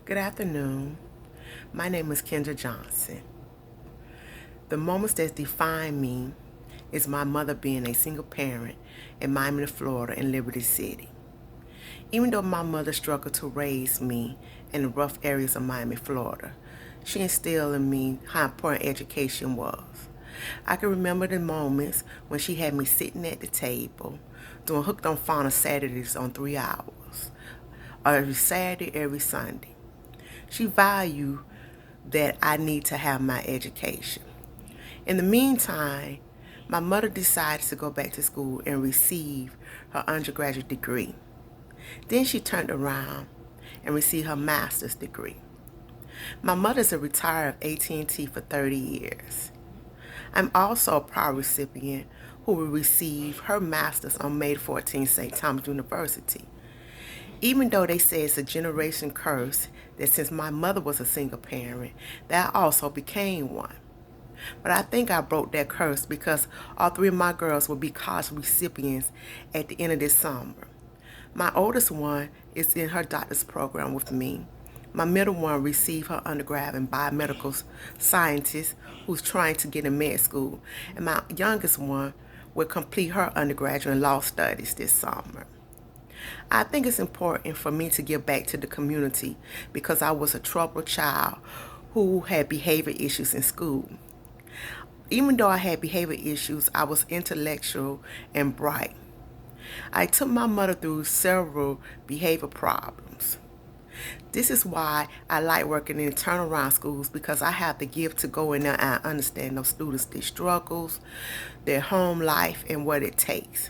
Good afternoon. My name is Kendra Johnson. The moments that define me is my mother being a single parent in Miami, Florida, in Liberty City. Even though my mother struggled to raise me in the rough areas of Miami, Florida, she instilled in me how important education was. I can remember the moments when she had me sitting at the table doing hooked on fauna Saturdays on 3 hours, every Saturday, every Sunday. She valued that I need to have my education. In the meantime, my mother decided to go back to school and receive her undergraduate degree. Then she turned around and received her master's degree. My mother is a retired of AT&T for 30 years. I'm also a proud recipient who will receive her master's on May 14th, St. Thomas University. Even though they say it's a generation curse that since my mother was a single parent, that I also became one. But I think I broke that curse because all three of my girls will be college recipients at the end of this summer. My oldest one is in her doctor's program with me. My middle one received her undergrad in biomedical sciences, who's trying to get in med school. And my youngest one will complete her undergraduate in law studies this summer. I think it's important for me to give back to the community because I was a troubled child who had behavior issues in school. Even though I had behavior issues, I was intellectual and bright. I took my mother through several behavior problems. This is why I like working in turnaround schools because I have the gift to go in there and understand those students, their struggles, their home life, and what it takes.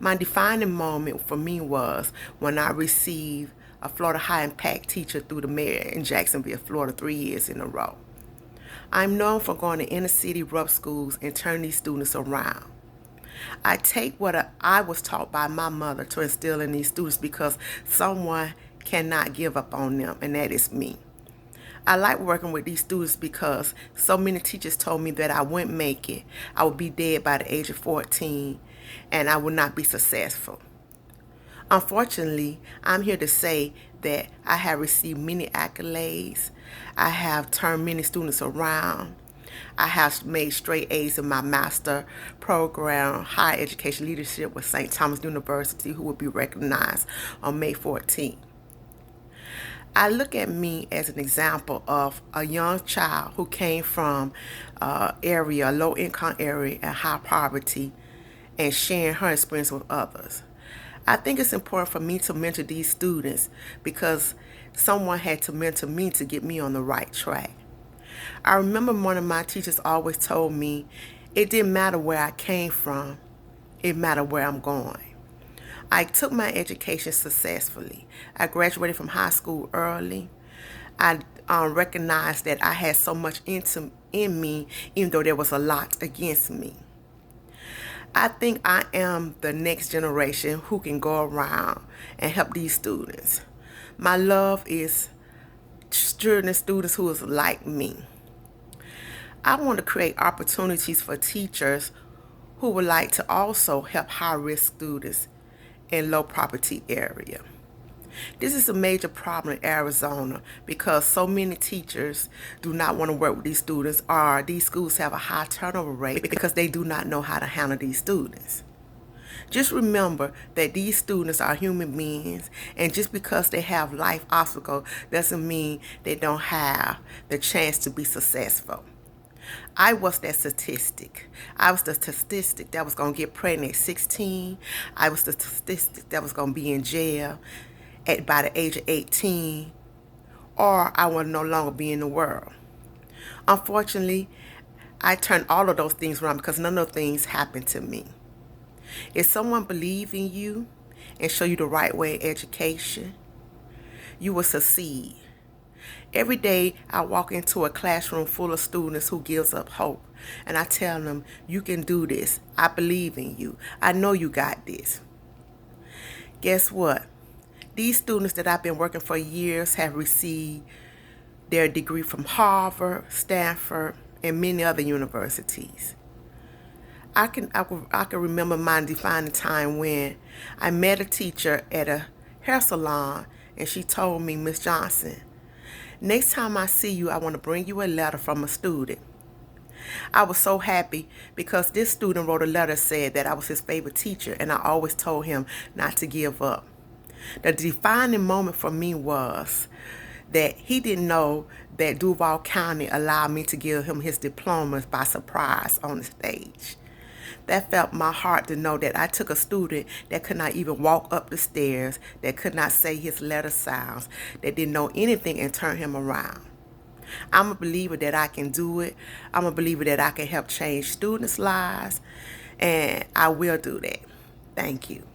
My defining moment for me was when I received a Florida High Impact Teacher through the mayor in Jacksonville, Florida, 3 years in a row. I'm known for going to inner city rough schools and turning these students around. I take what I was taught by my mother to instill in these students because someone cannot give up on them, and that is me. I like working with these students because so many teachers told me that I wouldn't make it. I would be dead by the age of 14 and I would not be successful. Unfortunately, I'm here to say that I have received many accolades. I have turned many students around. I have made straight A's in my master program, Higher Education Leadership with St. Thomas University, who will be recognized on May 14th. I look at me as an example of a young child who came from a low income area and high poverty, and sharing her experience with others. I think it's important for me to mentor these students because someone had to mentor me to get me on the right track. I remember one of my teachers always told me it didn't matter where I came from, it mattered where I'm going. I took my education successfully. I graduated from high school early. I recognized that I had so much in me, even though there was a lot against me. I think I am the next generation who can go around and help these students. My love is students who is like me. I want to create opportunities for teachers who would like to also help high-risk students in low poverty area. This is a major problem in Arizona because so many teachers do not want to work with these students, or these schools have a high turnover rate because they do not know how to handle these students. Just remember that these students are human beings, and just because they have life obstacles doesn't mean they don't have the chance to be successful. I was that statistic. I was the statistic that was going to get pregnant at 16. I was the statistic that was going to be in jail by the age of 18, or I would no longer be in the world. Unfortunately, I turned all of those things around because none of those things happened to me. If someone believes in you and show you the right way of education, you will succeed. Every day I walk into a classroom full of students who gives up hope, and I tell them, you can do this. I believe in you. I know you got this. Guess what? These students that I've been working for years have received their degree from Harvard, Stanford, and many other universities. I can remember my defining time when I met a teacher at a hair salon, and she told me, Miss Johnson, Next time I see you, I want to bring you a letter from a student. I was so happy because this student wrote a letter said that I was his favorite teacher and I always told him not to give up. The defining moment for me was that he didn't know that Duval County allowed me to give him his diplomas by surprise on the stage. That felt my heart to know that I took a student that could not even walk up the stairs, that could not say his letter sounds, that didn't know anything and turn him around. I'm a believer that I can do it. I'm a believer that I can help change students' lives, and I will do that. Thank you.